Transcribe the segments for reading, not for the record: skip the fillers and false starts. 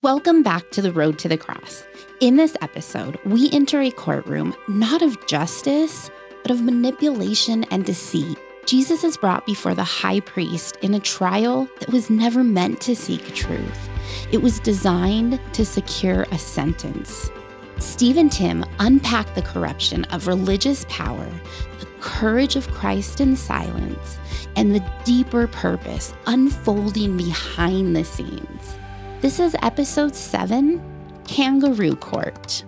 Welcome back to the Road to the Cross. In this episode, we enter a courtroom not of justice, but of manipulation and deceit. Jesus is brought before the high priest in a trial that was never meant to seek truth. It was designed to secure a sentence. Steve and Tim unpack the corruption of religious power, the courage of Christ in silence, and the deeper purpose unfolding behind the scenes. This is episode 7, Kangaroo Court.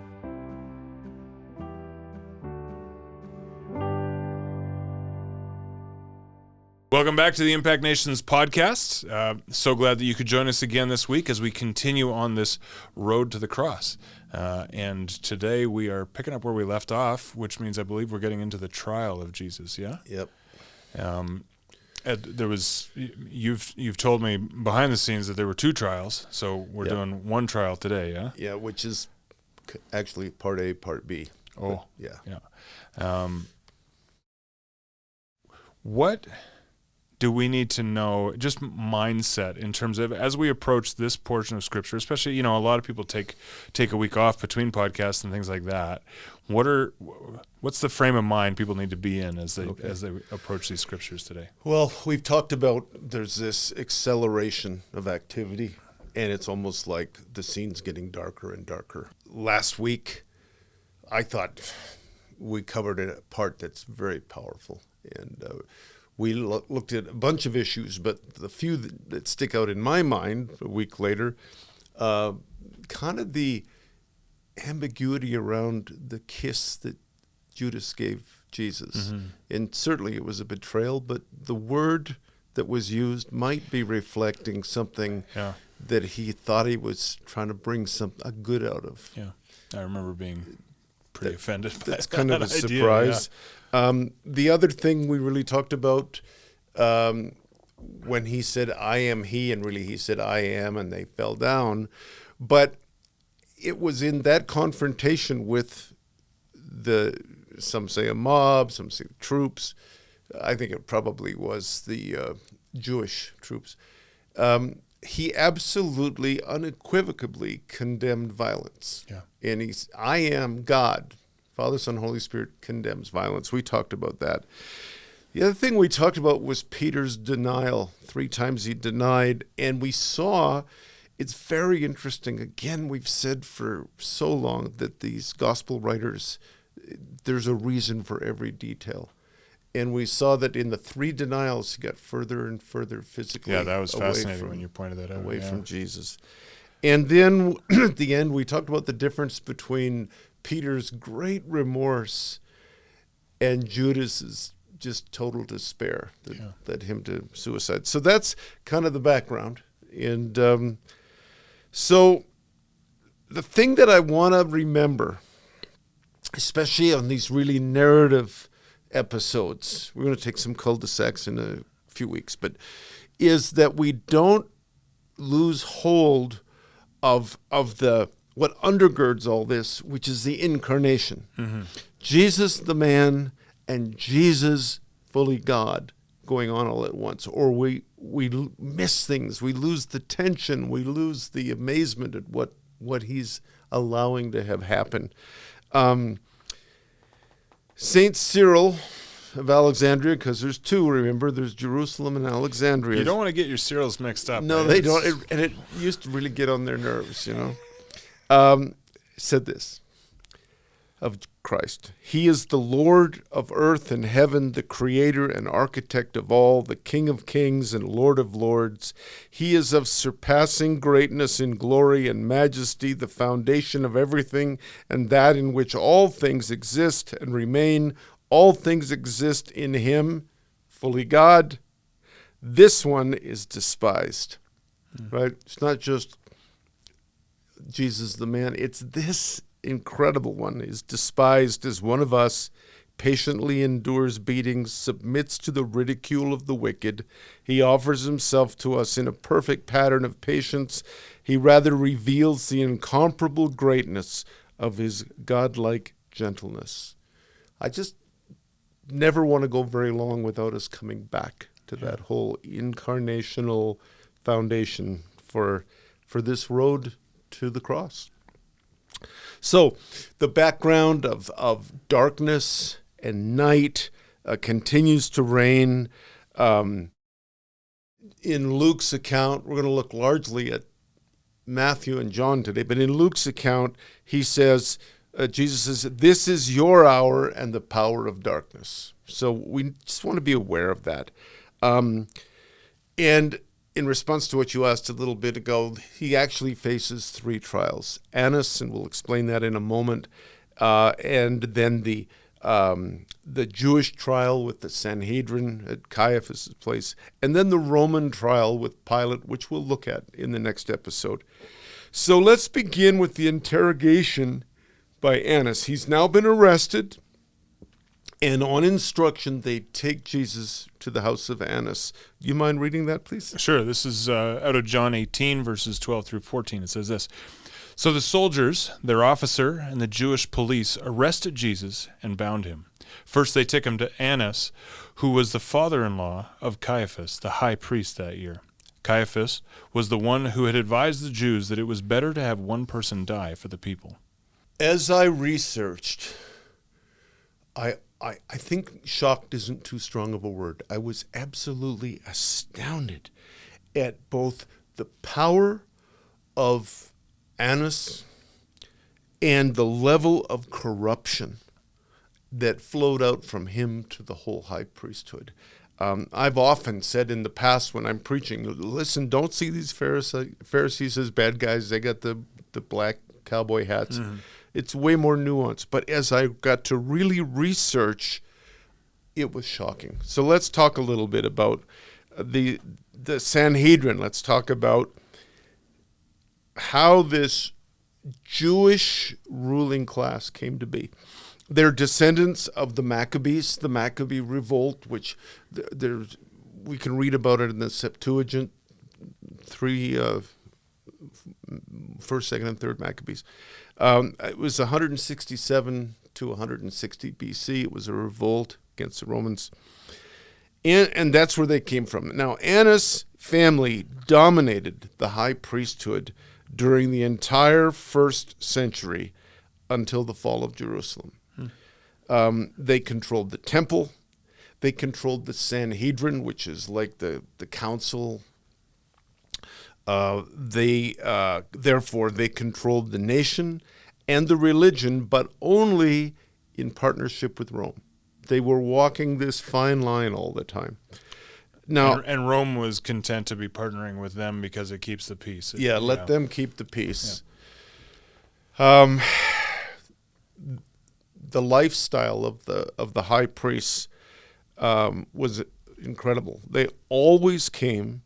Welcome back to the Impact Nations podcast. So glad that you could join us again this week as we continue on this road to the cross. And today we are picking up where we left off, which means I believe we're getting into the trial of Jesus. Yeah. Yep. Ed, you've told me behind the scenes that there were 2 trials, so we're doing 1 trial today. Yeah. Yeah, which is actually part A, part B. Oh. But, yeah. What do we need to know, just mindset in terms of, as we approach this portion of Scripture, especially, a lot of people take a week off between podcasts and things like that. What's the frame of mind people need to be in as they approach these Scriptures today? Well, we've talked about there's this acceleration of activity, and it's almost like the scene's getting darker and darker. Last week, I thought we covered a part that's very powerful, and we looked at a bunch of issues, but the few that stick out in my mind a week later, kind of the ambiguity around the kiss that Judas gave Jesus. Mm-hmm. And certainly it was a betrayal, but the word that was used might be reflecting something that he thought he was trying to bring a good out of. Yeah, I remember being pretty offended by that's kind of a idea, surprise. Yeah. The other thing we really talked about, when he said, I am he, and really he said, I am, and they fell down. But it was in that confrontation with some say a mob, some say troops. I think it probably was the Jewish troops. He absolutely, unequivocally condemned violence. Yeah. And I am God. Father, Son, Holy Spirit condemns violence. We talked about that. The other thing we talked about was Peter's denial. 3 times he denied, and we saw it's very interesting. Again, we've said for so long that these gospel writers, there's a reason for every detail. And we saw that in the 3 denials, he got further and further physically. Yeah, that was fascinating when you pointed that out. Away from Jesus. And then at the end, we talked about the difference between Peter's great remorse and Judas's just total despair that led him to suicide. So that's kind of the background. And so the thing that I want to remember, especially on these really narrative episodes, we're going to take some cul-de-sacs in a few weeks, but is that we don't lose hold of the what undergirds all this, which is the incarnation. Mm-hmm. Jesus the man and Jesus fully God going on all at once. Or we miss things. We lose the tension. We lose the amazement at what he's allowing to have happen. Saint Cyril of Alexandria, because there's 2, remember, there's Jerusalem and Alexandria. You don't want to get your Cyrils mixed up. No, they don't. And it used to really get on their nerves, said this of Christ. He is the Lord of earth and heaven, the creator and architect of all, the King of kings and Lord of lords. He is of surpassing greatness in glory and majesty, the foundation of everything, and that in which all things exist and remain. All things exist in him, fully God. This one is despised, right? It's not just Jesus the man. It's this incredible one is despised as one of us, patiently endures beatings, submits to the ridicule of the wicked. He offers himself to us in a perfect pattern of patience. He rather reveals the incomparable greatness of his godlike gentleness. I just never want to go very long without us coming back to that whole incarnational foundation for this road to the cross. So the background of darkness and night continues to reign. In Luke's account, we're going to look largely at Matthew and John today, but in Luke's account, he says, Jesus says, this is your hour and the power of darkness. So we just want to be aware of that. And in response to what you asked a little bit ago, he actually faces 3 trials. Annas, and we'll explain that in a moment, and then the Jewish trial with the Sanhedrin at Caiaphas' place, and then the Roman trial with Pilate, which we'll look at in the next episode. So let's begin with the interrogation by Annas. He's now been arrested, and on instruction, they take Jesus to the house of Annas. Do you mind reading that, please? Sure. This is out of John 18, verses 12 through 14. It says this. So the soldiers, their officer, and the Jewish police arrested Jesus and bound him. First they took him to Annas, who was the father-in-law of Caiaphas, the high priest that year. Caiaphas was the one who had advised the Jews that it was better to have one person die for the people. As I researched, I think shocked isn't too strong of a word. I was absolutely astounded at both the power of Annas and the level of corruption that flowed out from him to the whole high priesthood. I've often said in the past when I'm preaching, listen, don't see these Pharisees as bad guys. They got the black cowboy hats. Mm-hmm. It's way more nuanced. But as I got to really research, it was shocking. So let's talk a little bit about the Sanhedrin. Let's talk about how this Jewish ruling class came to be. They're descendants of the Maccabees, the Maccabee revolt, which we can read about it in the Septuagint, 3, first, second, and third Maccabees. It was 167 to 160 BC. It was a revolt against the Romans. And that's where they came from. Now, Annas' family dominated the high priesthood during the entire first century until the fall of Jerusalem. They controlled the temple. They controlled the Sanhedrin, which is like the council. Therefore, they controlled the nation and the religion, but only in partnership with Rome. They were walking this fine line all the time. Now, and Rome was content to be partnering with them because it keeps the peace. Let them keep the peace. Yeah. The lifestyle of the high priests was incredible. They always came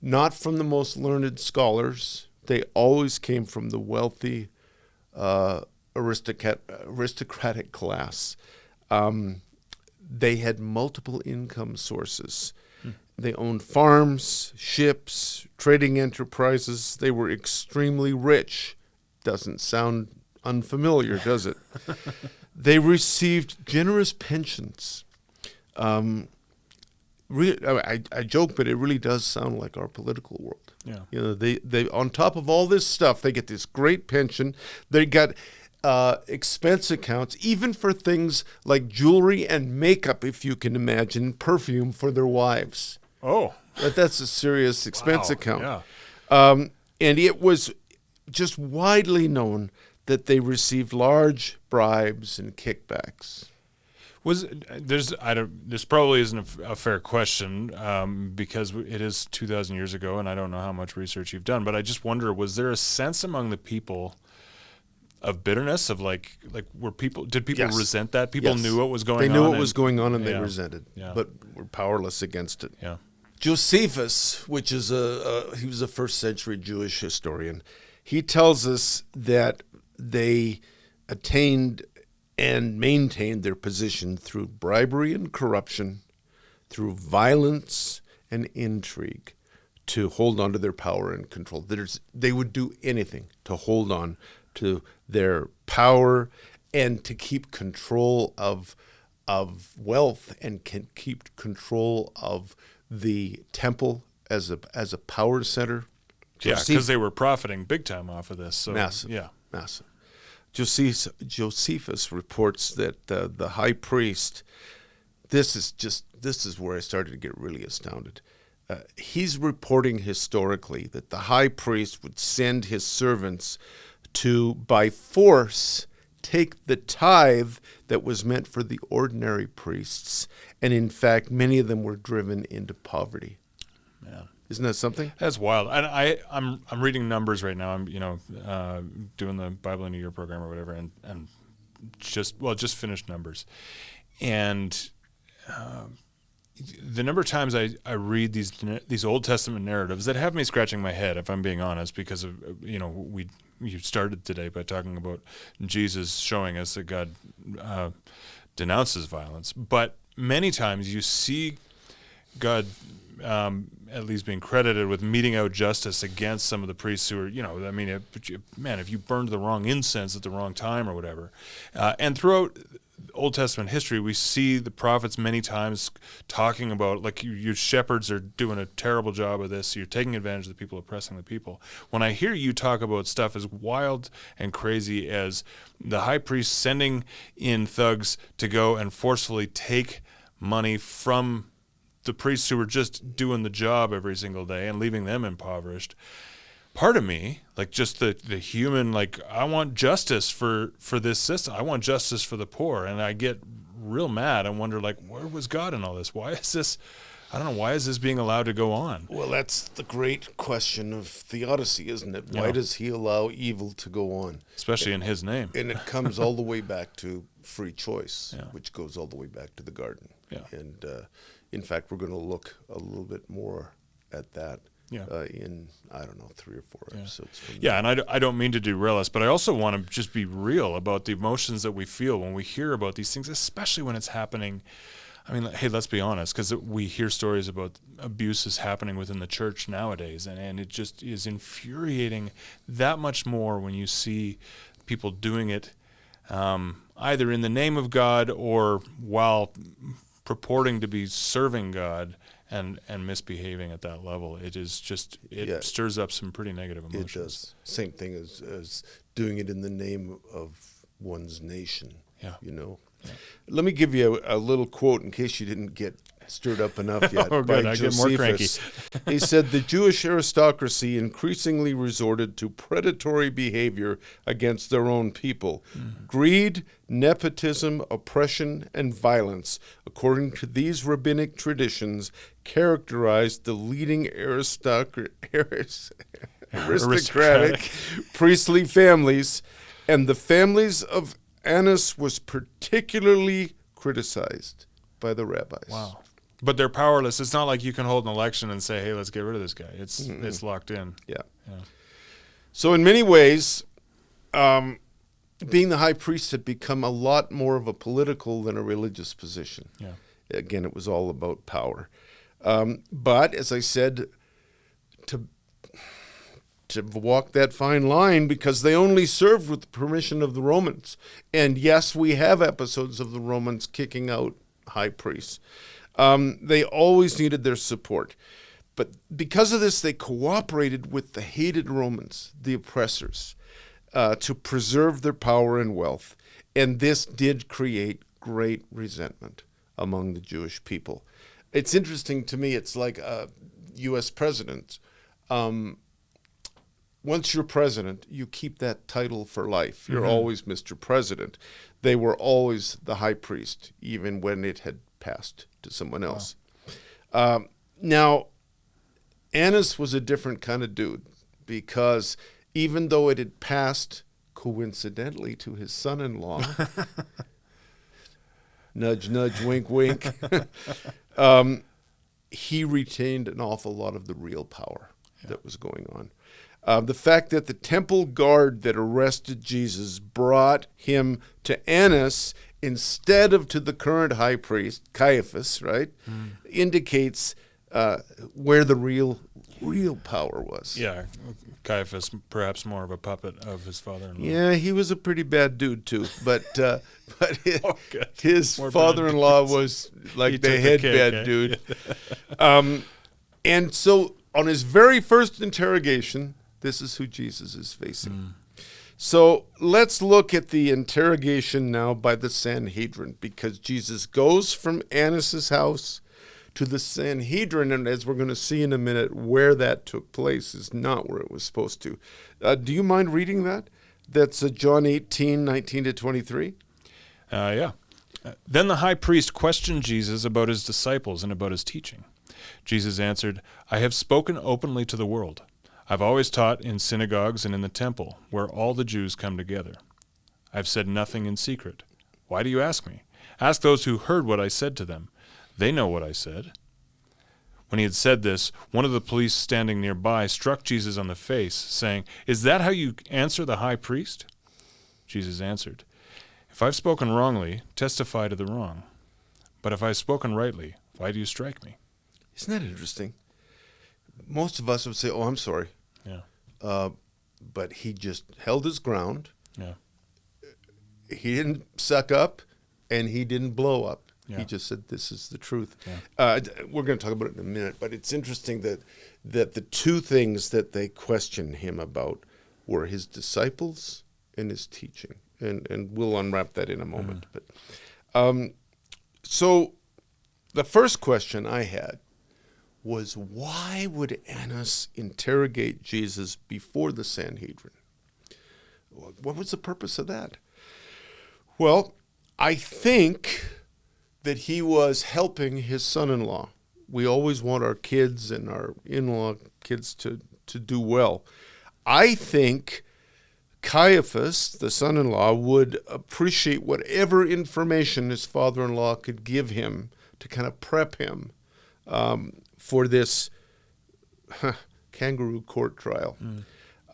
not from the most learned scholars. They always came from the wealthy aristocratic class. They had multiple income sources. They owned farms, ships, trading enterprises. They were extremely rich. Doesn't sound unfamiliar, does it? They received generous pensions. I joke, but it really does sound like our political world. Yeah. You know, they on top of all this stuff, they get this great pension. They got expense accounts, even for things like jewelry and makeup, if you can imagine, perfume for their wives. Oh. That's a serious expense account. Yeah. And it was just widely known that they received large bribes and kickbacks. This probably isn't a fair question because it is 2,000 years ago, and I don't know how much research you've done, but I just wonder, was there a sense among the people of bitterness, of did people Yes. resent that? People knew what was going on. They knew what was going on, and they resented, Yeah. but were powerless against it. Yeah. Josephus, which is he was a first century Jewish historian, he tells us that they attained and maintained their position through bribery and corruption, through violence and intrigue, to hold on to their power and control. They would do anything to hold on to their power and to keep control of wealth and can keep control of the temple as a power center. Yeah, because they were profiting big time off of this. So, Massive. Yeah. Massive. Josephus reports that the high priest, this is where I started to get really astounded. He's reporting historically that the high priest would send his servants to, by force, take the tithe that was meant for the ordinary priests. And in fact, many of them were driven into poverty. Yeah. Isn't that something? That's wild. And I'm reading Numbers right now. I'm doing the Bible in a Year program or whatever, and just finished Numbers, and the number of times I read these Old Testament narratives that have me scratching my head, if I'm being honest, because of you started today by talking about Jesus showing us that God denounces violence, but many times you see God at least being credited with meting out justice against some of the priests who are, if you burned the wrong incense at the wrong time or whatever. And throughout Old Testament history, we see the prophets many times talking about, like, your shepherds are doing a terrible job of this, so you're taking advantage of the people, oppressing the people. When I hear you talk about stuff as wild and crazy as the high priest sending in thugs to go and forcefully take money from the priests who were just doing the job every single day and leaving them impoverished, part of me, like just the human, like, I want justice for this system. I want justice for the poor. And I get real mad. I wonder, like, where was God in all this? Why is this, I don't know, why is this being allowed to go on? Well, that's the great question of theodicy, isn't it? Why does he allow evil to go on? Especially in his name. And it comes all the way back to free choice, Yeah. which goes all the way back to the garden. Yeah. And in fact, we're going to look a little bit more at that in, 3 or 4 episodes from Yeah, and I don't mean to derail us, but I also want to just be real about the emotions that we feel when we hear about these things, especially when it's happening. I mean, hey, let's be honest, because we hear stories about abuses happening within the church nowadays, and it just is infuriating that much more when you see people doing it either in the name of God or while purporting to be serving God and misbehaving at that level. It is just, stirs up some pretty negative emotions. It does. Same thing as doing it in the name of one's nation. Yeah. Yeah. Let me give you a little quote in case you didn't get stirred up enough yet. Oh, good. I get more cranky. He said, the Jewish aristocracy increasingly resorted to predatory behavior against their own people. Mm-hmm. Greed, nepotism, oppression, and violence, according to these rabbinic traditions, characterized the leading aristocratic priestly families, and the families of Annas was particularly criticized by the rabbis. Wow. But they're powerless. It's not like you can hold an election and say, hey, let's get rid of this guy. It's locked in. Yeah. So in many ways, being the high priest had become a lot more of a political than a religious position. Yeah. Again, it was all about power. But as I said, to walk that fine line, because they only served with the permission of the Romans. And yes, we have episodes of the Romans kicking out high priests. They always needed their support. But because of this, they cooperated with the hated Romans, the oppressors, to preserve their power and wealth. And this did create great resentment among the Jewish people. It's interesting to me, it's like a U.S. president. Once you're president, you keep that title for life. You're always Mr. President. They were always the high priest, even when it had passed to someone else. Wow. Now, Annas was a different kind of dude, because even though it had passed coincidentally to his son-in-law, nudge, nudge, wink, wink, he retained an awful lot of the real power that was going on. The fact that the temple guard that arrested Jesus brought him to Annas instead of to the current high priest, Caiaphas, right, indicates where the real power was. Yeah, Caiaphas, perhaps more of a puppet of his father-in-law. Yeah, he was a pretty bad dude too, but his father-in-law was like the head bad dude. And so on his very first interrogation, this is who Jesus is facing. So let's look at the interrogation now by the Sanhedrin, because Jesus goes from Annas' house to the Sanhedrin, and as we're going to see in a minute, where that took place is not where it was supposed to. Do you mind reading that? That's John 18:19-23. Yeah. Then the high priest questioned Jesus about his disciples and about his teaching. Jesus answered, I have spoken openly to the world. I've always taught in synagogues and in the temple, where all the Jews come together. I've said nothing in secret. Why do you ask me? Ask those who heard what I said to them. They know what I said. When he had said this, one of the police standing nearby struck Jesus on the face, saying, Is that how you answer the high priest? Jesus answered, If I've spoken wrongly, testify to the wrong. But if I've spoken rightly, why do you strike me? Isn't that interesting? Most of us would say, oh, I'm sorry. Yeah. But he just held his ground. Yeah. He didn't suck up, and he didn't blow up. Yeah. He just said, this is the truth. Yeah. We're going to talk about it in a minute, but it's interesting that the two things that they questioned him about were his disciples and his teaching. And we'll unwrap that in a moment. But so the first question I had was, why would Annas interrogate Jesus before the Sanhedrin? What was the purpose of that? Well, I think that he was helping his son-in-law. We always want our kids and our in-law kids to do well. I think Caiaphas, the son-in-law, would appreciate whatever information his father-in-law could give him to kind of prep him for this kangaroo court trial.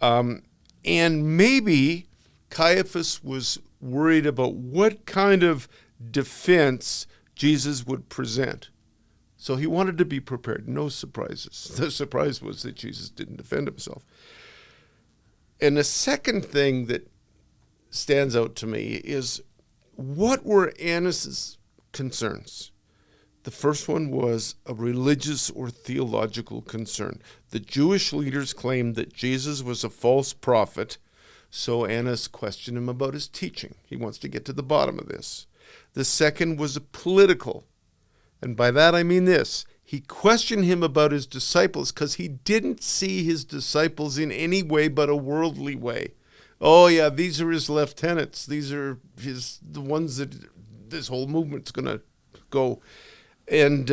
And maybe Caiaphas was worried about what kind of defense Jesus would present. So he wanted to be prepared. No surprises. The surprise was that Jesus didn't defend himself. And the second thing that stands out to me is, what were Annas' concerns? The first one was a religious or theological concern. The Jewish leaders claimed that Jesus was a false prophet, so Annas questioned him about his teaching. He wants to get to the bottom of this. The second was a political, and by that I mean this. He questioned him about his disciples because he didn't see his disciples in any way but a worldly way. Oh yeah, these are his lieutenants. These are the ones that this whole movement's going to go. And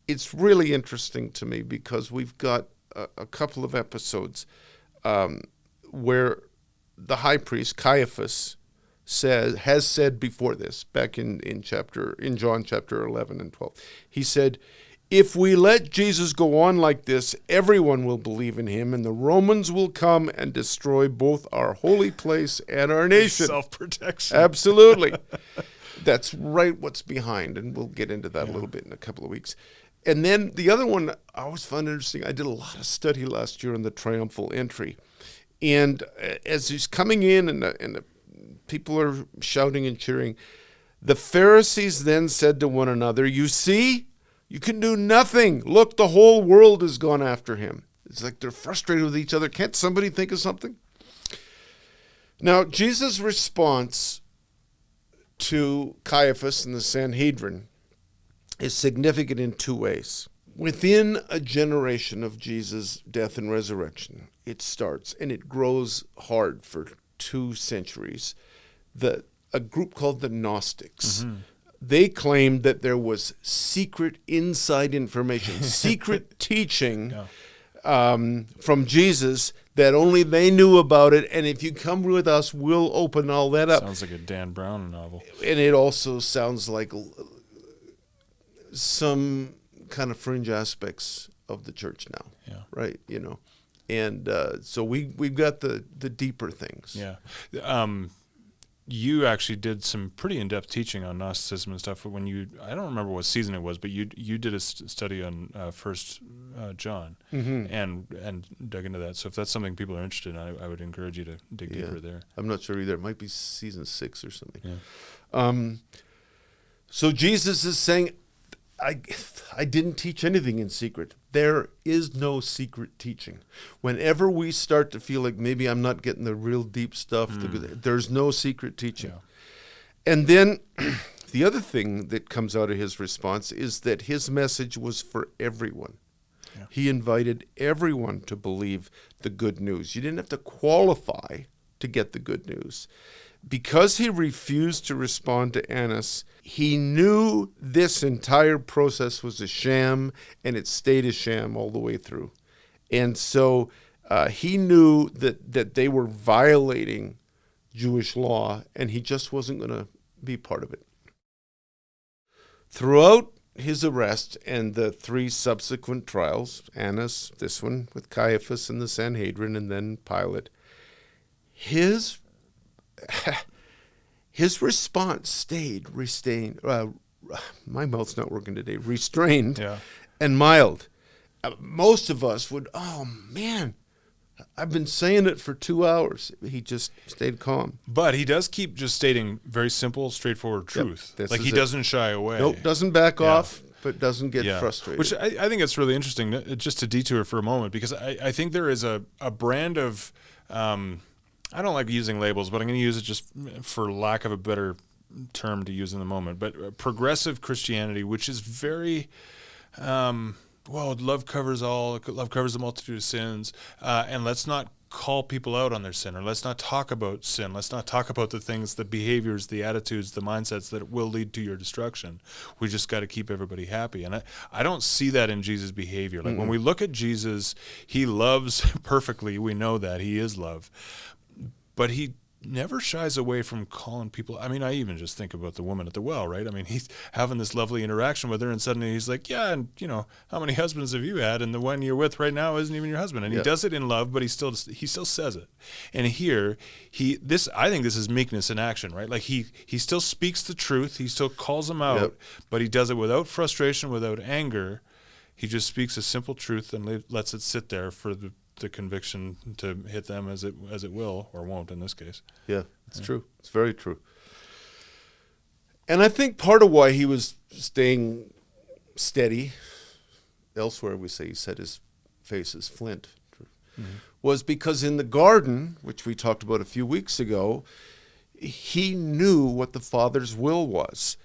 it's really interesting to me because we've got a couple of episodes where the high priest Caiaphas has said before this, back in John chapter 11 and 12. He said, if we let Jesus go on like this, everyone will believe in him, and the Romans will come and destroy both our holy place and our nation. Self-protection. Absolutely. That's right what's behind, and we'll get into that a little bit in a couple of weeks. And then the other one I always found interesting, I did a lot of study last year on the triumphal entry. And as he's coming in and the people are shouting and cheering, the Pharisees then said to one another, you see, you can do nothing. Look, the whole world has gone after him. It's like they're frustrated with each other. Can't somebody think of something? Now, Jesus' response to Caiaphas and the Sanhedrin is significant in two ways. Within a generation of Jesus' death and resurrection, it starts, and it grows hard for 2 centuries, a group called the Gnostics. Mm-hmm. They claimed that there was secret inside information, secret teaching from Jesus that only they knew about it, and if you come with us, we'll open all that up. Sounds like a Dan Brown novel. And it also sounds like some kind of fringe aspects of the church now, right? You know, and so we've got the deeper things. Yeah. You actually did some pretty in-depth teaching on Gnosticism and stuff when I don't remember what season it was, but you did a study on First John and dug into that. So if that's something people are interested in, I would encourage you to dig deeper there. I'm not sure either. It might be season 6 or something. Yeah. So Jesus is saying, I didn't teach anything in secret. There is no secret teaching. Whenever we start to feel like maybe I'm not getting the real deep stuff, there's no secret teaching. Yeah. And then the other thing that comes out of his response is that his message was for everyone. Yeah. He invited everyone to believe the good news. You didn't have to qualify to get the good news. Because he refused to respond to Annas, he knew this entire process was a sham, and it stayed a sham all the way through. And so he knew that they were violating Jewish law, and he just wasn't going to be part of it. Throughout his arrest and the 3 subsequent trials, Annas, this one with Caiaphas and the Sanhedrin, and then Pilate, his response stayed restrained. My mouth's not working today. Restrained and mild. Most of us would, oh man, I've been saying it for 2 hours. He just stayed calm. But he does keep just stating very simple, straightforward truth. Like he doesn't shy away. Nope, doesn't back off, but doesn't get frustrated. Which I think it's really interesting, just to detour for a moment, because I think there is a brand of, I don't like using labels, but I'm going to use it just for lack of a better term to use in the moment, but progressive Christianity, which is very... love covers all. Love covers the multitude of sins, and let's not call people out on their sin, or let's not talk about sin. Let's not talk about the things, the behaviors, the attitudes, the mindsets that will lead to your destruction. We just got to keep everybody happy, and I don't see that in Jesus' behavior. Like when we look at Jesus, he loves perfectly. We know that he is love, but he never shies away from calling people. I mean, I even just think about the woman at the well, right? I mean, he's having this lovely interaction with her, and suddenly he's like, yeah, and how many husbands have you had? And the one you're with right now isn't even your husband. And he does it in love, but he still says it. And here, I think this is meekness in action, right? Like he still speaks the truth. He still calls them out, but he does it without frustration, without anger. He just speaks a simple truth and lets it sit there for the conviction to hit them as it will or won't in this case. Yeah, it's true. It's very true. And I think part of why he was staying steady, elsewhere we say he set his face as flint, was because in the garden, which we talked about a few weeks ago, he knew what the Father's will was.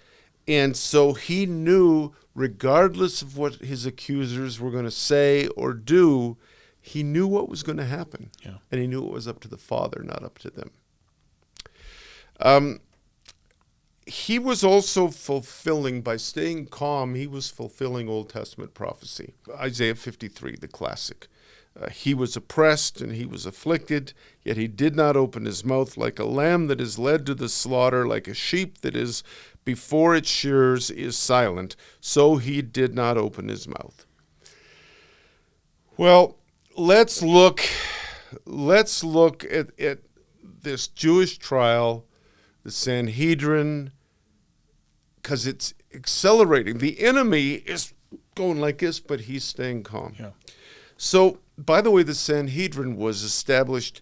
And so he knew, regardless of what his accusers were going to say or do, he knew what was going to happen, and he knew it was up to the Father, not up to them. He was also fulfilling, by staying calm, he was fulfilling Old Testament prophecy. Isaiah 53, the classic. He was oppressed and he was afflicted, yet he did not open his mouth. Like a lamb that is led to the slaughter, like a sheep that is before its shearers is silent, so he did not open his mouth. Well, let's look at this Jewish trial, the Sanhedrin, because it's accelerating. The enemy is going like this, but he's staying calm. Yeah. So, by the way, the Sanhedrin was established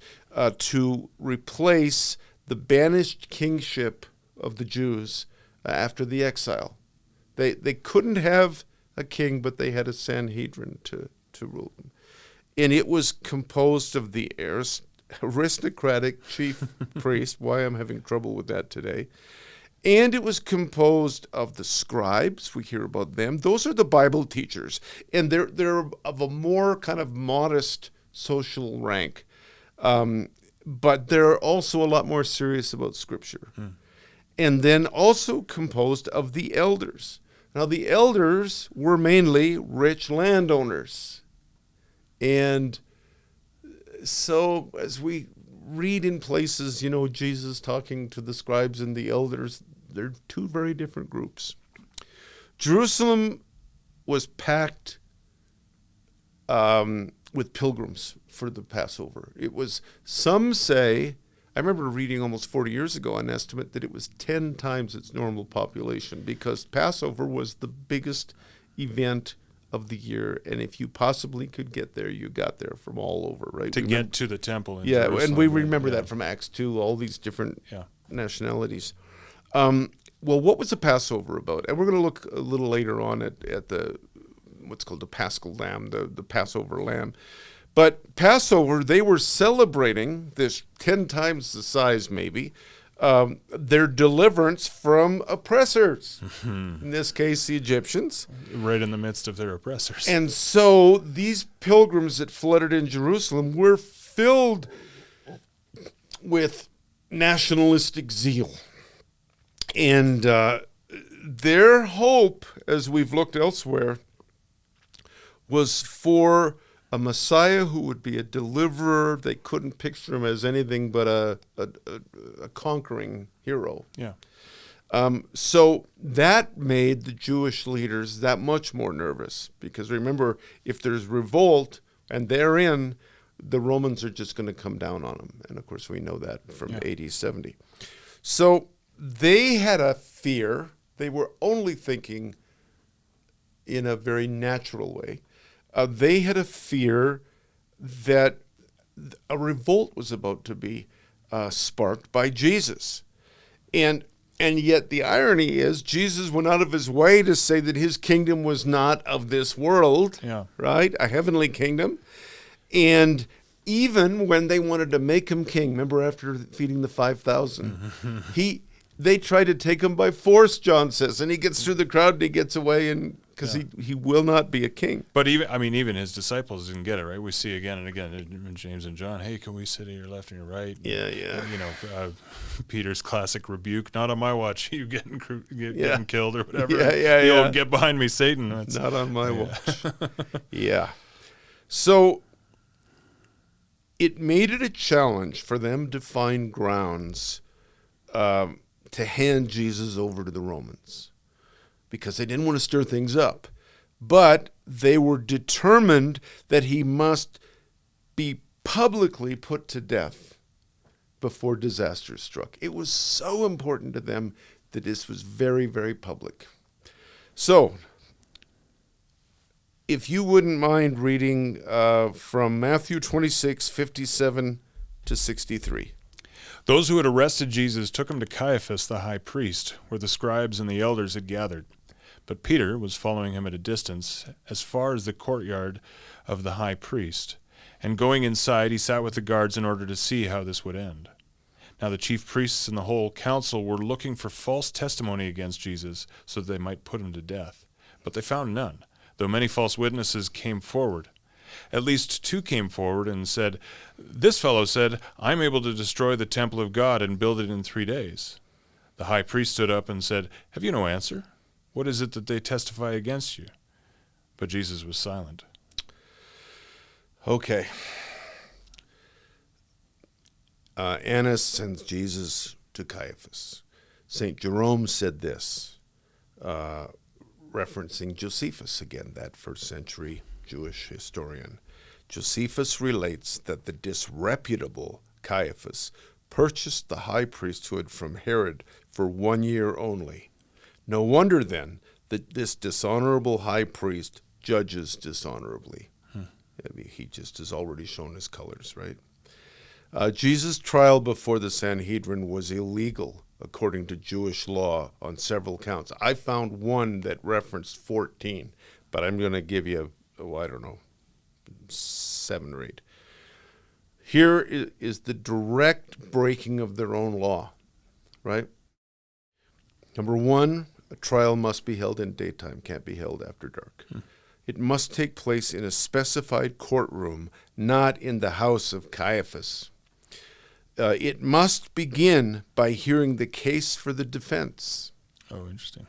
to replace the banished kingship of the Jews after the exile. They couldn't have a king, but they had a Sanhedrin to rule them. And it was composed of the aristocratic chief priest, why I'm having trouble with that today, and it was composed of the scribes. We hear about them. Those are the Bible teachers, and they're of a more kind of modest social rank, but they're also a lot more serious about Scripture. And then also composed of the elders. Now, the elders were mainly rich landowners. And so as we read in places, Jesus talking to the scribes and the elders, they're 2 very different groups. Jerusalem was packed with pilgrims for the Passover. It was, some say, I remember reading almost 40 years ago an estimate that it was 10 times its normal population, because Passover was the biggest event of the year, and if you possibly could get there, you got there from all over, right? Get to the temple in Jerusalem. And we remember that that from Acts 2, all these different nationalities. Well, what was the Passover about? And we're going to look a little later on at the what's called the Paschal Lamb, the Passover lamb. But Passover, they were celebrating this 10 times the size, maybe, their deliverance from oppressors. In this case, the Egyptians. Right in the midst of their oppressors. And so these pilgrims that flooded in Jerusalem were filled with nationalistic zeal. And their hope, as we've looked elsewhere, was for a Messiah who would be a deliverer. They couldn't picture him as anything but a conquering hero. Yeah. So that made the Jewish leaders that much more nervous, because remember, if there's revolt and they're in, the Romans are just going to come down on them. And of course, we know that from AD 70. So they had a fear. They were only thinking in a very natural way. They had a fear that a revolt was about to be sparked by Jesus. And yet the irony is Jesus went out of his way to say that his kingdom was not of this world, right? A heavenly kingdom. And even when they wanted to make him king, remember after feeding the 5,000, they tried to take him by force, John says, and he gets through the crowd and he gets away, and because he will not be a king. But even his disciples didn't get it, right? We see again and again in James and John, hey, can we sit at your left and your right? Yeah. Peter's classic rebuke, not on my watch, you getting killed or whatever. Yeah. Old, get behind me, Satan. Not on my watch. Yeah. So it made it a challenge for them to find grounds to hand Jesus over to the Romans, because they didn't want to stir things up. But they were determined that he must be publicly put to death before disaster struck. It was so important to them that this was very, very public. So, if you wouldn't mind reading from Matthew 26, 57 to 63. Those who had arrested Jesus took him to Caiaphas the high priest, where the scribes and the elders had gathered. But Peter was following him at a distance, as far as the courtyard of the high priest. And going inside, he sat with the guards in order to see how this would end. Now the chief priests and the whole council were looking for false testimony against Jesus, so that they might put him to death. But they found none, though many false witnesses came forward. At least 2 came forward and said, "This fellow said, I'm able to destroy the temple of God and build it in 3 days." The high priest stood up and said, "Have you no answer? What is it that they testify against you?" But Jesus was silent. Okay. Annas sends Jesus to Caiaphas. St. Jerome said this, referencing Josephus again, that first century Jewish historian. Josephus relates that the disreputable Caiaphas purchased the high priesthood from Herod for 1 year only. No wonder, then, that this dishonorable high priest judges dishonorably. I mean, he just has already shown his colors, right? Jesus' trial before the Sanhedrin was illegal, according to Jewish law, on several counts. I found one that referenced 14, but I'm going to give you, 7 or 8. Here is the direct breaking of their own law, right? Number 1, a trial must be held in daytime, can't be held after dark. It must take place in a specified courtroom, not in the house of Caiaphas. It must begin by hearing the case for the defense. Oh, interesting.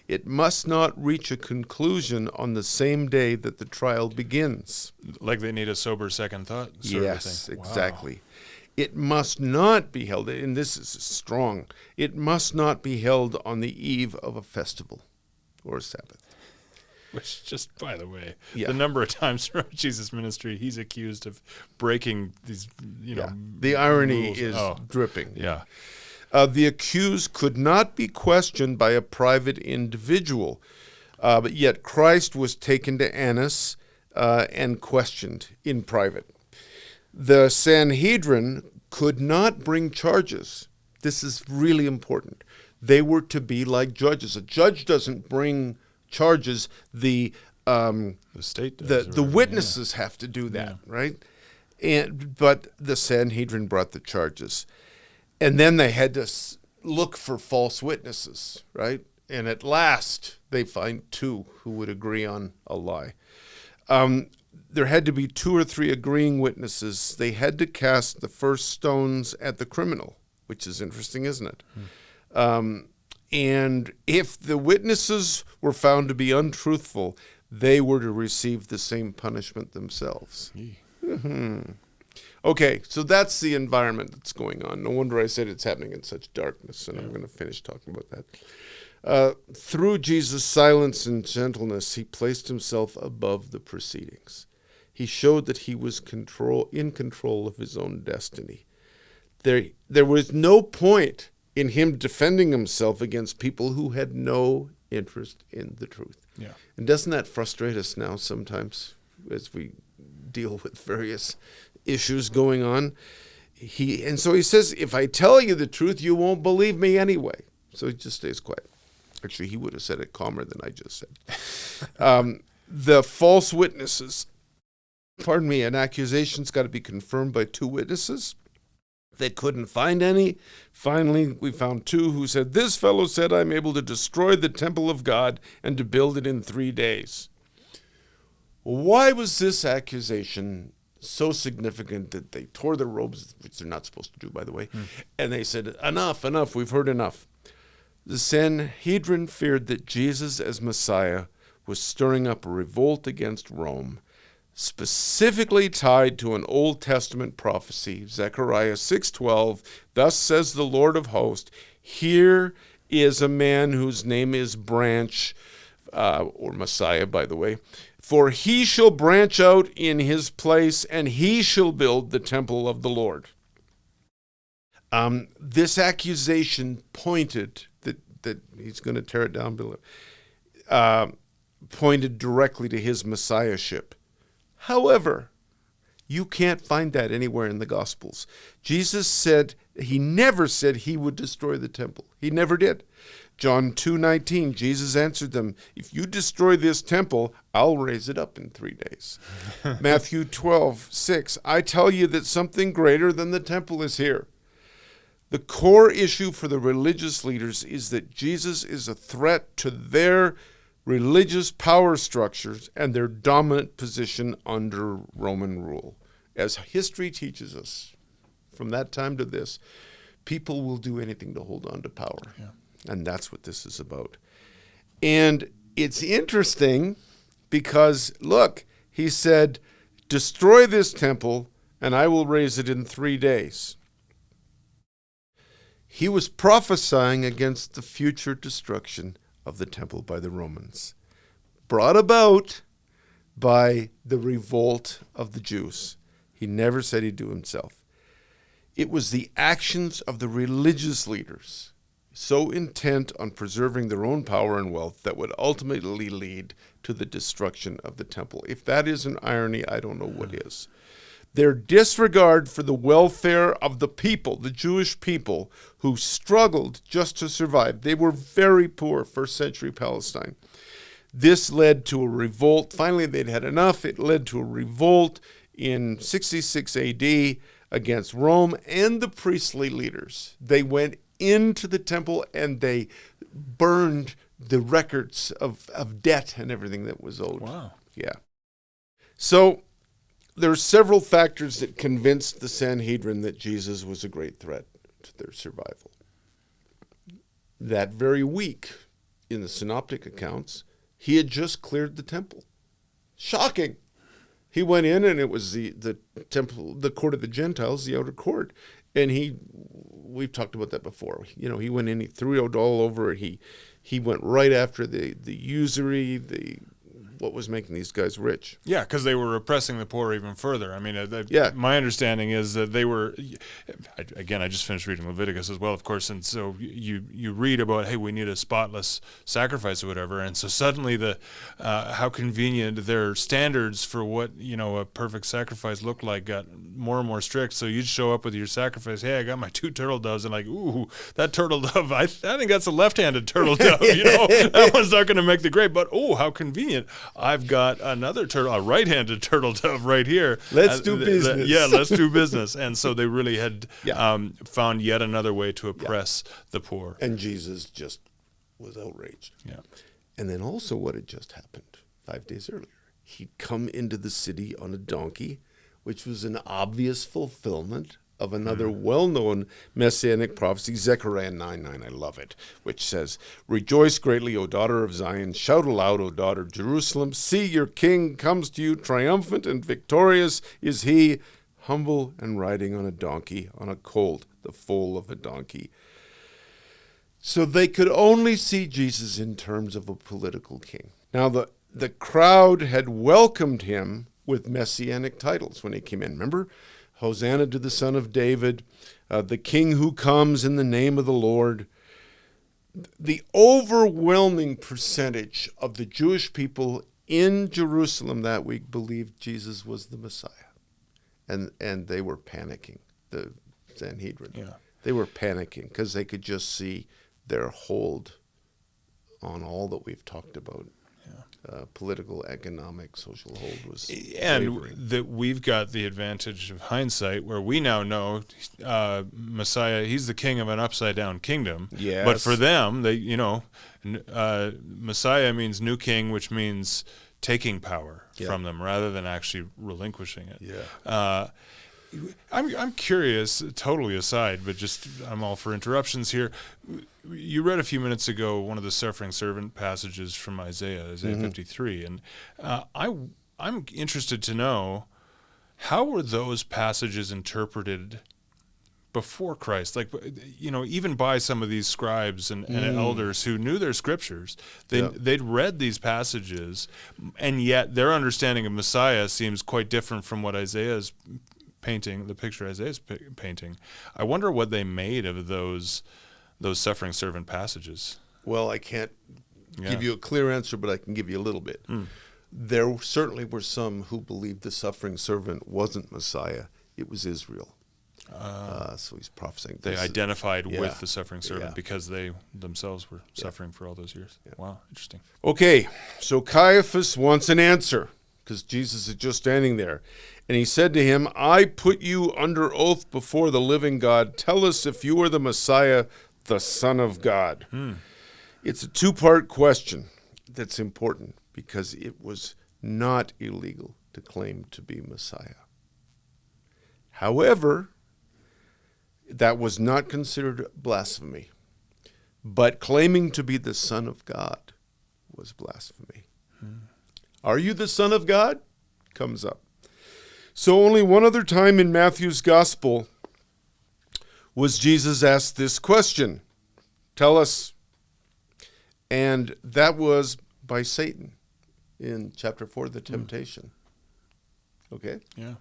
It must not reach a conclusion on the same day that the trial begins. Like they need a sober second thought sort of Yes, thing. exactly. Wow. It must not be held, and this is strong, it must not be held on the eve of a festival or a Sabbath. Which, just by the way, Yeah. the number of times throughout Jesus' ministry, he's accused of breaking these, The irony rules. is dripping. Yeah. The accused could not be questioned by a private individual, but yet Christ was taken to Annas and questioned in private. The Sanhedrin could not bring charges. This is really important. They were to be like judges. A judge doesn't bring charges. The state does, the witnesses have to do that, right? But the Sanhedrin brought the charges. And then they had to look for false witnesses, right? And at last, they find 2 who would agree on a lie. There had to be 2 or 3 agreeing witnesses. They had to cast the first stones at the criminal, which is interesting, isn't it? And if the witnesses were found to be untruthful, they were to receive the same punishment themselves. Okay, so that's the environment that's going on. No wonder I said it's happening in such darkness, and I'm going to finish talking about that. Through Jesus' silence and gentleness, he placed himself above the proceedings. He showed that he was in control of his own destiny. There was no point in him defending himself against people who had no interest in the truth. Yeah. And doesn't that frustrate us now sometimes as we deal with various issues going on? So he says, if I tell you the truth, you won't believe me anyway. So he just stays quiet. Actually, he would have said it calmer than I just said. The false witnesses. An accusation's got to be confirmed by 2 witnesses. They couldn't find any. Finally, we found 2 who said, this fellow said, I'm able to destroy the temple of God and to build it in 3 days. Why was this accusation so significant that they tore their robes, which they're not supposed to do, by the way, and they said, enough, we've heard enough. The Sanhedrin feared that Jesus as Messiah was stirring up a revolt against Rome, specifically tied to an Old Testament prophecy, Zechariah 6:12, thus says the Lord of hosts, here is a man whose name is Branch, or Messiah, by the way, for he shall branch out in his place, and he shall build the temple of the Lord. This accusation pointed that he's going to tear it down below, pointed directly to his messiahship. However, you can't find that anywhere in the Gospels. Jesus said, he never said he would destroy the temple. He never did. John 2:19, Jesus answered them, if you destroy this temple, I'll raise it up in 3 days. Matthew 12:6, I tell you that something greater than the temple is here. The core issue for the religious leaders is that Jesus is a threat to their religious power structures and their dominant position under Roman rule. As history teaches us, from that time to this, people will do anything to hold on to power. Yeah. And that's what this is about. And it's interesting because, look, he said, destroy this temple and I will raise it in 3 days. He was prophesying against the future destruction of the temple by the Romans, brought about by the revolt of the Jews. He never said he'd do himself. It was the actions of the religious leaders, so intent on preserving their own power and wealth, that would ultimately lead to the destruction of the temple. If that isn't irony, I don't know what is. Their disregard for the welfare of the people, the Jewish people, who struggled just to survive. They were very poor, first century Palestine. This led to a revolt. Finally, they'd had enough. It led to a revolt in 66 AD against Rome and the priestly leaders. They went into the temple and they burned the records of debt and everything that was owed. Wow. Yeah. So there are several factors that convinced the Sanhedrin that Jesus was a great threat to their survival. That very week, in the synoptic accounts, he had just cleared the temple. Shocking. He went in and it was the temple, the court of the Gentiles, the outer court. And we've talked about that before. He went in, he threw it all over it. He went right after the usury, the what was making these guys rich. Yeah, because they were oppressing the poor even further. I mean, my understanding is that they were, again, I just finished reading Leviticus as well, of course, and so you read about, hey, we need a spotless sacrifice or whatever, and so suddenly how convenient their standards for what, a perfect sacrifice looked like got more and more strict. So you'd show up with your sacrifice, hey, I got my 2 turtle doves, and like, ooh, that turtle dove, I think that's a left-handed turtle dove, that one's not going to make the grade, but oh, how convenient. I've got another a right-handed turtle dove right here. Let's do business. Let's do business. And so they really had found yet another way to oppress the poor. And Jesus just was outraged. Yeah. And then also what had just happened 5 days earlier. He'd come into the city on a donkey, which was an obvious fulfillment of another well-known messianic prophecy, Zechariah 9:9, I love it, which says, "Rejoice greatly, O daughter of Zion. Shout aloud, O daughter of Jerusalem. See, your king comes to you, triumphant and victorious is he, humble and riding on a donkey, on a colt, the foal of a donkey." So they could only see Jesus in terms of a political king. Now, the crowd had welcomed him with messianic titles when he came in. Remember? Hosanna to the Son of David, the King who comes in the name of the Lord. The overwhelming percentage of the Jewish people in Jerusalem that week believed Jesus was the Messiah. And they were panicking, the Sanhedrin. Yeah. They were panicking because they could just see their hold on all that we've talked about. Political, economic, social hold was wavering. That we've got the advantage of hindsight, where we now know Messiah, he's the king of an upside down kingdom. Yes. But for them, Messiah means new king, which means taking power from them rather than actually relinquishing it. Yeah. I'm curious, totally aside, but I'm all for interruptions here. You read a few minutes ago one of the suffering servant passages from Isaiah 53, and I'm interested to know, how were those passages interpreted before Christ? Like, even by some of these scribes and elders who knew their scriptures, they'd read these passages, and yet their understanding of Messiah seems quite different from what Isaiah's painting, the picture Isaiah's painting. I wonder what they made of those suffering servant passages. Well, I can't give you a clear answer, but I can give you a little bit. There certainly were some who believed the suffering servant wasn't Messiah. It was Israel. So he's prophesying. They identified with the suffering servant because they themselves were suffering for all those years. Yeah. Wow, interesting. Okay, so Caiaphas wants an answer because Jesus is just standing there. And he said to him, "I put you under oath before the living God. Tell us if you are the Messiah, the Son of God." It's a 2-part question that's important because it was not illegal to claim to be Messiah. However, that was not considered blasphemy. But claiming to be the Son of God was blasphemy. Are you the Son of God? Comes up. So only one other time in Matthew's gospel was Jesus asked this question. Tell us. And that was by Satan in chapter 4, the temptation. Okay? Yeah.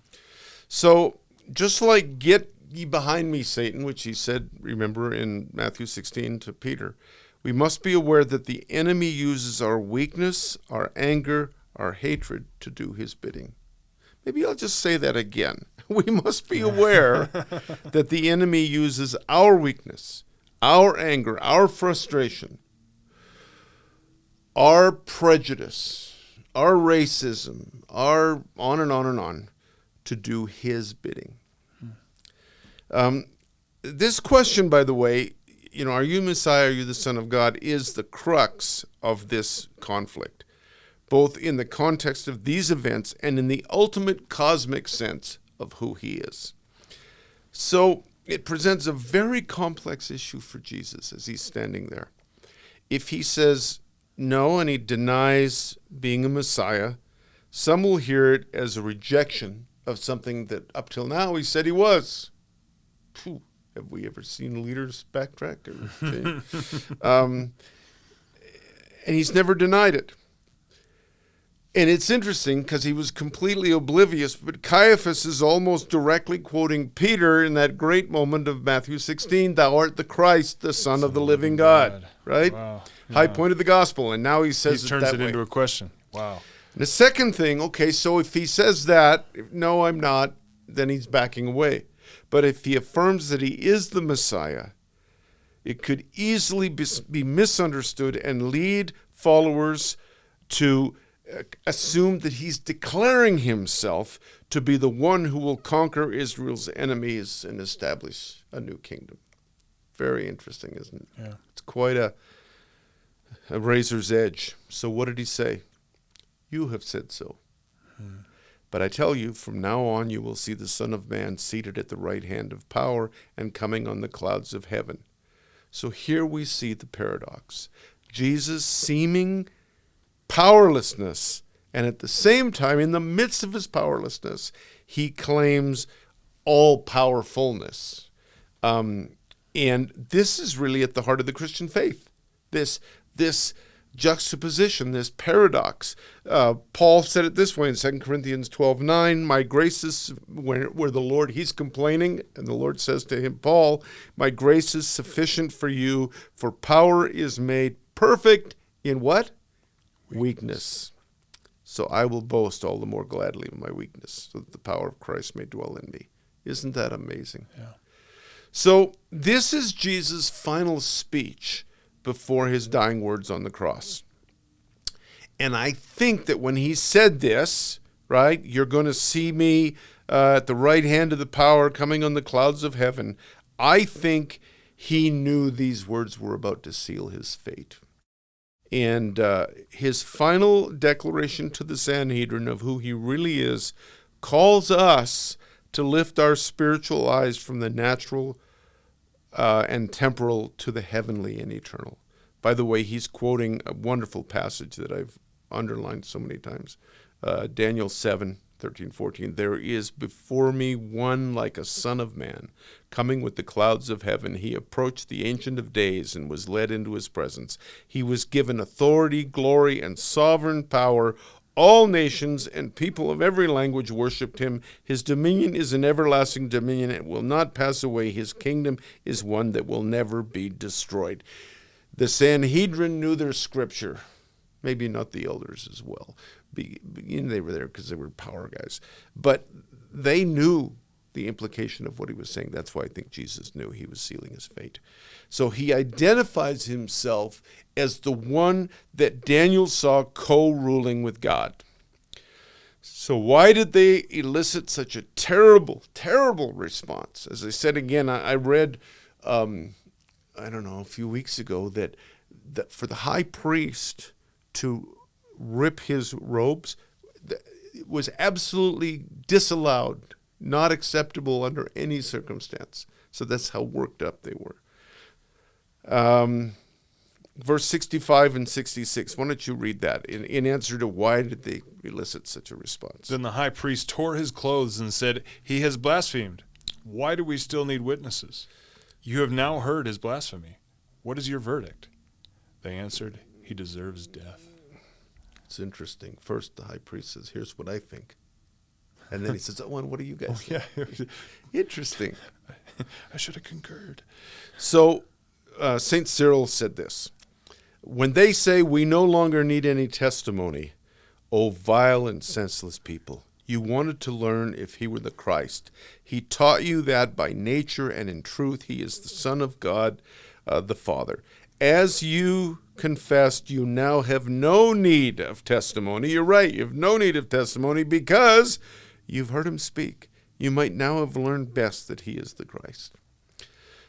So just like "Get ye behind me, Satan," which he said, remember, in Matthew 16 to Peter, we must be aware that the enemy uses our weakness, our anger, our hatred to do his bidding. Maybe I'll just say that again. We must be aware that the enemy uses our weakness, our anger, our frustration, our prejudice, our racism, our on and on and on, to do his bidding. This question, by the way, are you Messiah, are you the Son of God, is the crux of this conflict, both in the context of these events and in the ultimate cosmic sense of who he is. So it presents a very complex issue for Jesus as he's standing there. If he says no and he denies being a Messiah, some will hear it as a rejection of something that up till now he said he was. Have we ever seen leaders backtrack? And he's never denied it. And it's interesting because he was completely oblivious, but Caiaphas is almost directly quoting Peter in that great moment of Matthew 16, thou art the Christ, the Son of the living God. Right? Wow. High point of the gospel. And now he says He turns it into a question. Wow. The second thing, okay, so if he says that, no, I'm not, then he's backing away. But if he affirms that he is the Messiah, it could easily be misunderstood and lead followers to assume that he's declaring himself to be the one who will conquer Israel's enemies and establish a new kingdom. Very interesting, isn't it? Yeah. It's quite a razor's edge. So what did he say? You have said so. But I tell you, from now on you will see the Son of Man seated at the right hand of power and coming on the clouds of heaven. So here we see the paradox. Jesus seeming powerlessness, and at the same time, in the midst of his powerlessness, he claims all-powerfulness. And this is really at the heart of the Christian faith, this juxtaposition, this paradox. Paul said it this way in 2 Corinthians 12:9, my grace is, where the Lord, he's complaining, and the Lord says to him, Paul, my grace is sufficient for you, for power is made perfect in what? Weakness. So I will boast all the more gladly of my weakness, so that the power of Christ may dwell in me. Isn't that amazing? Yeah. So this is Jesus' final speech before his dying words on the cross. And I think that when he said this, right, you're going to see me at the right hand of the power coming on the clouds of heaven, I think he knew these words were about to seal his fate. And his final declaration to the Sanhedrin of who he really is calls us to lift our spiritual eyes from the natural and temporal to the heavenly and eternal. By the way, he's quoting a wonderful passage that I've underlined so many times. Daniel 7:13-14. There is before me one like a son of man, coming with the clouds of heaven. He approached the Ancient of Days and was led into his presence. He was given authority, glory, and sovereign power. All nations and people of every language worshipped him. His dominion is an everlasting dominion. It will not pass away. His kingdom is one that will never be destroyed. The Sanhedrin knew their scripture. Maybe not the elders as well. They were there because they were power guys. But they knew the implication of what he was saying. That's why I think Jesus knew he was sealing his fate. So he identifies himself as the one that Daniel saw co-ruling with God. So why did they elicit such a terrible, terrible response? As I said again, I read, a few weeks ago that for the high priest to rip his robes, it was absolutely disallowed, not acceptable under any circumstance. So that's how worked up they were. Verse 65 and 66, why don't you read that in answer to why did they elicit such a response? Then the high priest tore his clothes and said, he has blasphemed. Why do we still need witnesses? You have now heard his blasphemy. What is your verdict? They answered, he deserves death. It's interesting. First, the high priest says, here's what I think. And then he says, oh, and what do you guys think? Yeah. Interesting. I should have concurred. So St. Cyril said this, when they say we no longer need any testimony, O vile and senseless people, you wanted to learn if he were the Christ. He taught you that by nature and in truth he is the Son of God, the Father. As you confessed, you now have no need of testimony. You're right, you have no need of testimony because you've heard him speak. You might now have learned best that he is the Christ.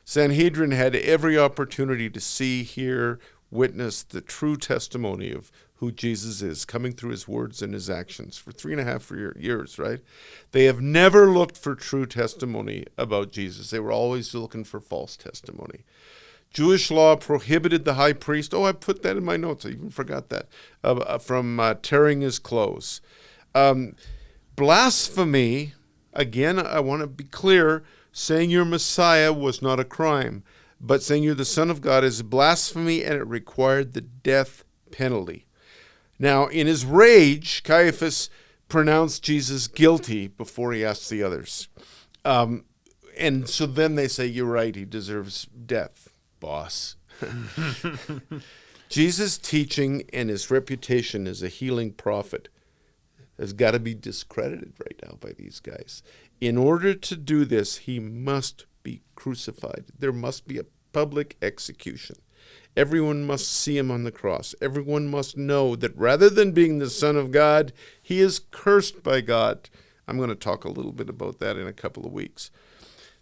Sanhedrin had every opportunity to see, hear, witness the true testimony of who Jesus is, coming through his words and his actions for 3.5 years, right? They have never looked for true testimony about Jesus. They were always looking for false testimony. Jewish law prohibited the high priest, I put that in my notes, I even forgot that, from tearing his clothes. Blasphemy, again, I want to be clear, saying you're Messiah was not a crime, but saying you're the Son of God is blasphemy, and it required the death penalty. Now, in his rage, Caiaphas pronounced Jesus guilty before he asked the others. And so then they say, you're right, he deserves death, boss. Jesus' teaching and his reputation as a healing prophet has got to be discredited right now by these guys. In order to do this, he must be crucified. There must be a public execution. Everyone must see him on the cross. Everyone must know that rather than being the Son of God, he is cursed by God. I'm going to talk a little bit about that in a couple of weeks.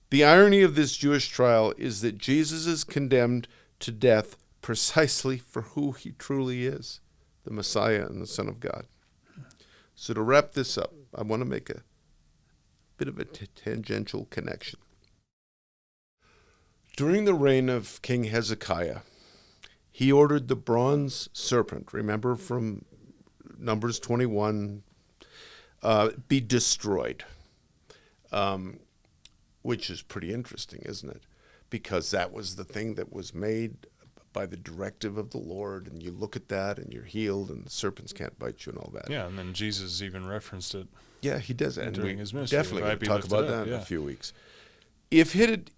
The irony of this Jewish trial is that Jesus is condemned to death precisely for who he truly is, the Messiah and the Son of God. So to wrap this up, I want to make a bit of a tangential connection. During the reign of King Hezekiah, he ordered the bronze serpent, remember from Numbers 21, be destroyed, which is pretty interesting, isn't it? Because that was the thing that was made by the directive of the Lord, and you look at that and you're healed and the serpents can't bite you and all that. Yeah, and then Jesus even referenced it. Yeah, he does that. During his ministry. Definitely going to talk about that in a few weeks. If it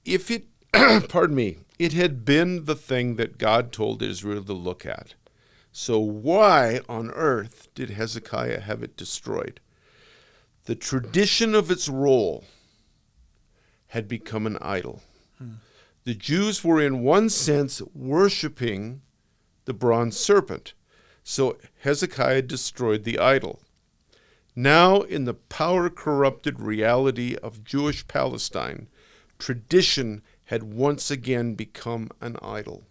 pardon me, it had been the thing that God told Israel to look at. So why on earth did Hezekiah have it destroyed? The tradition of its role had become an idol. The Jews were in one sense worshiping the bronze serpent. So Hezekiah destroyed the idol. Now, in the power-corrupted reality of Jewish Palestine, tradition had once again become an idol,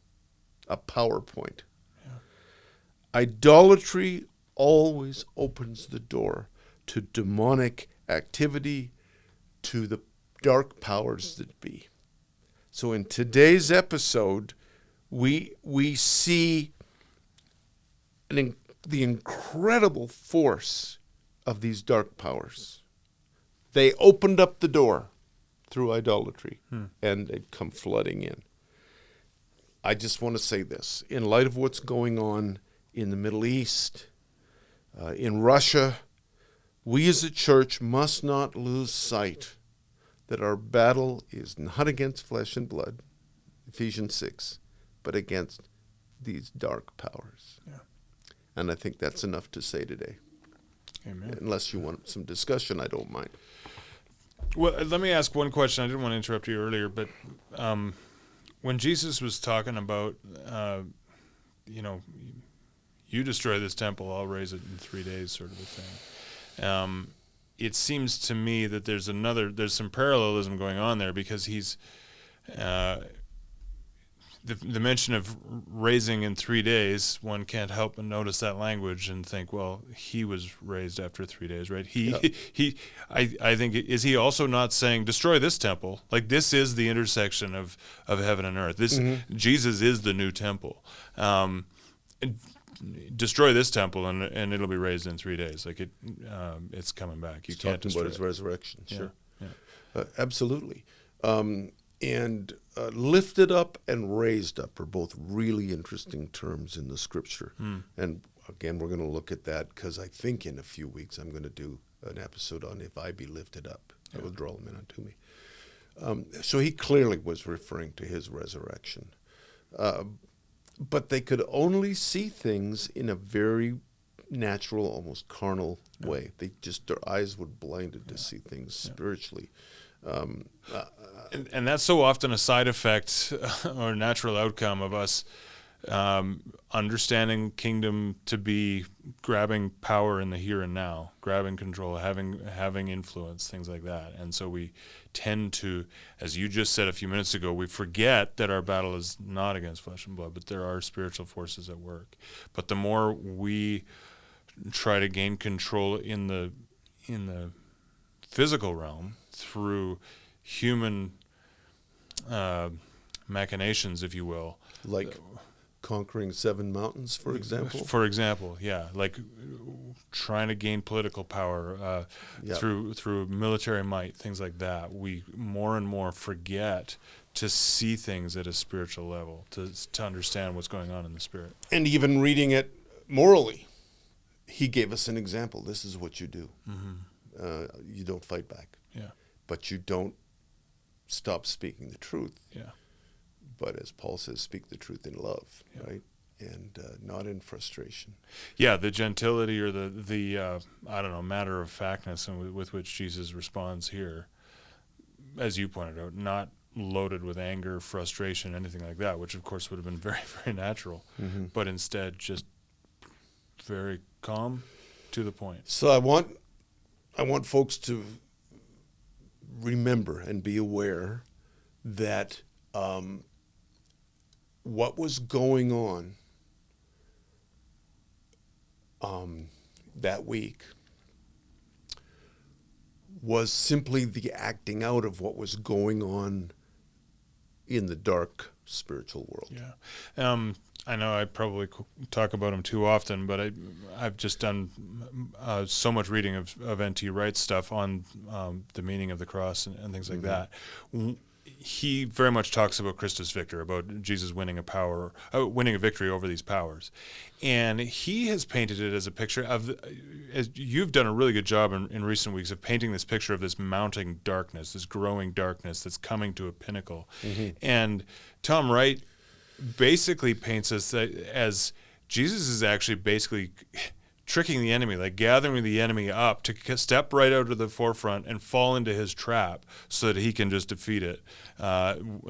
a PowerPoint. Yeah. Idolatry always opens the door to demonic activity, to the dark powers that be. So in today's episode, we see the incredible force of these dark powers. They opened up the door through idolatry, and they'd come flooding in. I just want to say this. In light of what's going on in the Middle East, in Russia, we as a church must not lose sight that our battle is not against flesh and blood, Ephesians 6, but against these dark powers. Yeah. And I think that's enough to say today. Amen. Unless you want some discussion, I don't mind. Well, let me ask one question. I didn't want to interrupt you earlier, but when Jesus was talking about, you destroy this temple, I'll raise it in 3 days, sort of a thing. It seems to me that there's some parallelism going on there, because he's the mention of raising in 3 days. One can't help but notice that language and think, well, he was raised after 3 days, right? I think, is he also not saying destroy this temple? Like, this is the intersection of heaven and earth. This Jesus is the new temple. Destroy this temple and it'll be raised in 3 days. Like it's coming back. You can't destroy about his resurrection. Sure, yeah. Absolutely. And lifted up and raised up are both really interesting terms in the Scripture. And again, we're going to look at that, because I think in a few weeks I'm going to do an episode on if I be lifted up. I will draw them in unto me. So he clearly was referring to his resurrection. But they could only see things in a very natural, almost carnal way. Their eyes were blinded to see things spiritually. And that's so often a side effect or natural outcome of us understanding kingdom to be grabbing power in the here and now, grabbing control, having influence, things like that. And so we tend to, as you just said a few minutes ago, we forget that our battle is not against flesh and blood, but there are spiritual forces at work. But the more we try to gain control in the physical realm through human machinations, if you will, like conquering 7 mountains, for example. For example, yeah, like trying to gain political power through military might, things like that. We more and more forget to see things at a spiritual level, to understand what's going on in the spirit, and even reading it morally. he gave us an example. This is what you do. Mm-hmm. You don't fight back. Yeah. But you don't stop speaking the truth. Yeah. But as Paul says, speak the truth in love, Yeah. right? And not in frustration. Yeah, the gentility or the I don't know, matter of factness with which Jesus responds here, as you pointed out, not loaded with anger, frustration, anything like that, which of course would have been very, very natural, but instead just very calm, to the point. So I want folks to remember and be aware that what was going on that week was simply the acting out of what was going on in the dark spiritual world. Yeah. I know I probably talk about him too often, but I've just done so much reading of N.T. Wright's stuff on the meaning of the cross and things like that. He very much talks about Christus Victor, about Jesus winning a victory over these powers. And he has painted it as a picture of, as you've done a really good job in recent weeks of painting this picture of this mounting darkness, this growing darkness that's coming to a pinnacle. And Tom Wright basically paints us that as Jesus is actually basically tricking the enemy, like gathering the enemy up to step right out to the forefront and fall into his trap so that he can just defeat it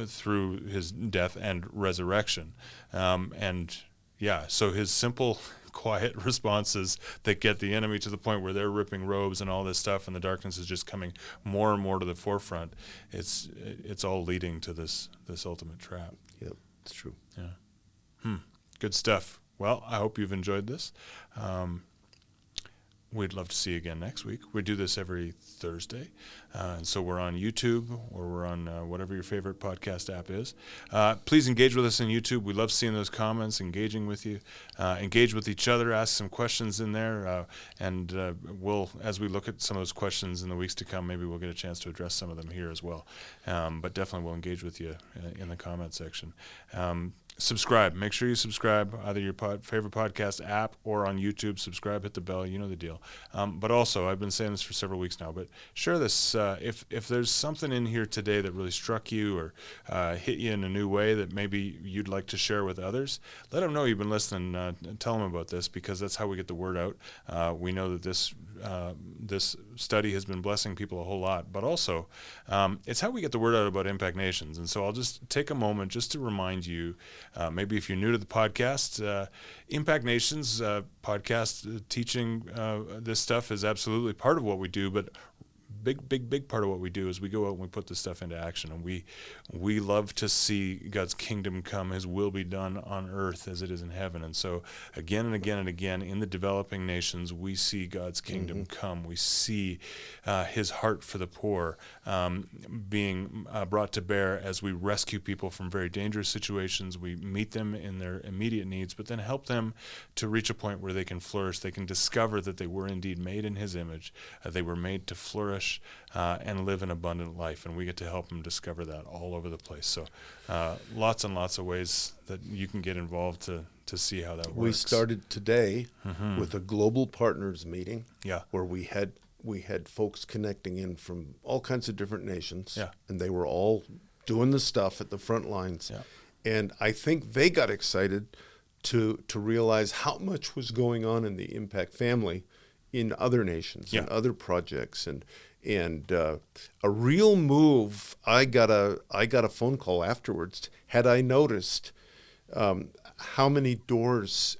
through his death and resurrection. So his simple, quiet responses that get the enemy to the point where they're ripping robes and all this stuff, and the darkness is just coming more and more to the forefront. It's all leading to this ultimate trap. Yep, it's true. Yeah. Good stuff. Well, I hope you've enjoyed this. We'd love to see you again next week. We do this every Thursday. And so we're on YouTube, or we're on whatever your favorite podcast app is. Please engage with us on YouTube. We love seeing those comments, engaging with you. Engage with each other, ask some questions in there. And we'll, as we look at some of those questions in the weeks to come, maybe we'll get a chance to address some of them here as well. But definitely we'll engage with you in the comment section. Subscribe. Make sure you subscribe, either your favorite podcast app or on YouTube. Subscribe, hit the bell. You know the deal. But also, I've been saying this for several weeks now, but share this. If there's something in here today that really struck you or hit you in a new way that maybe you'd like to share with others, let them know you've been listening. Tell them about this, because that's how we get the word out. We know that this study has been blessing people a whole lot, but also it's how we get the word out about Impact Nations. And so I'll just take a moment just to remind you, maybe if you're new to the podcast, Impact Nations podcast teaching this stuff is absolutely part of what we do, but big part of what we do is we go out and we put this stuff into action, and we love to see God's kingdom come, his will be done on earth as it is in heaven. And so again and again and again in the developing nations, we see God's kingdom come. We see his heart for the poor being brought to bear as we rescue people from very dangerous situations. We meet them in their immediate needs, but then help them to reach a point where they can flourish. They can discover that they were indeed made in his image. They were made to flourish and live an abundant life, and we get to help them discover that all over the place. So lots and lots of ways that you can get involved to see how that works. We started today with a global partners meeting, where we had folks connecting in from all kinds of different nations, and they were all doing the stuff at the front lines. And I think they got excited to realize how much was going on in the Impact family in other nations and other projects, and a real move. I got a phone call afterwards. Had I noticed how many doors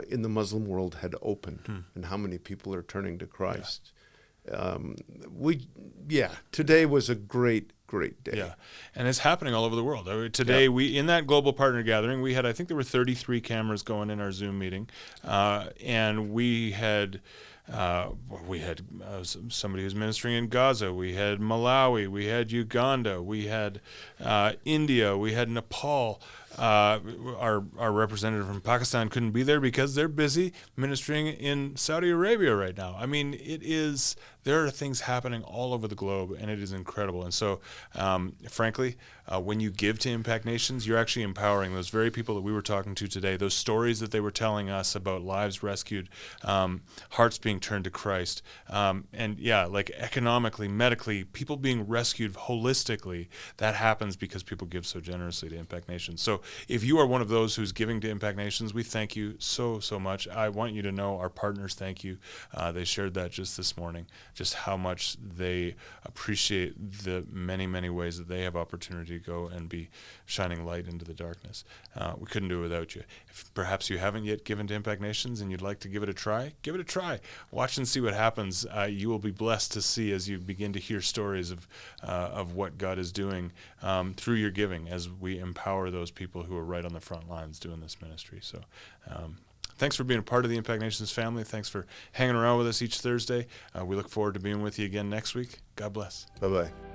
in the Muslim world had opened and how many people are turning to Christ? Today was a great day. Yeah, and it's happening all over the world. Today, we in that global partner gathering, we had, I think there were 33 cameras going in our Zoom meeting, and we had somebody who's ministering in Gaza. We had Malawi. We had Uganda. We had India. We had Nepal. our representative from Pakistan couldn't be there because they're busy ministering in Saudi Arabia right now. I mean, there are things happening all over the globe, and it is incredible. And so, frankly, when you give to Impact Nations, you're actually empowering those very people that we were talking to today, those stories that they were telling us about lives rescued, hearts being turned to Christ, and like economically, medically, people being rescued holistically. That happens because people give so generously to Impact Nations. So if you are one of those who's giving to Impact Nations, we thank you so much. I want you to know our partners thank you. They shared that just this morning, just how much they appreciate the many ways that they have opportunity to go and be shining light into the darkness. We couldn't do it without you. If perhaps you haven't yet given to Impact Nations and you'd like to give it a try, give it a try. Watch and see what happens. You will be blessed to see as you begin to hear stories of what God is doing through your giving as we empower those people who are right on the front lines doing this ministry. So thanks for being a part of the Impact Nations family. Thanks for hanging around with us each Thursday. We look forward to being with you again next week. God bless. Bye-bye.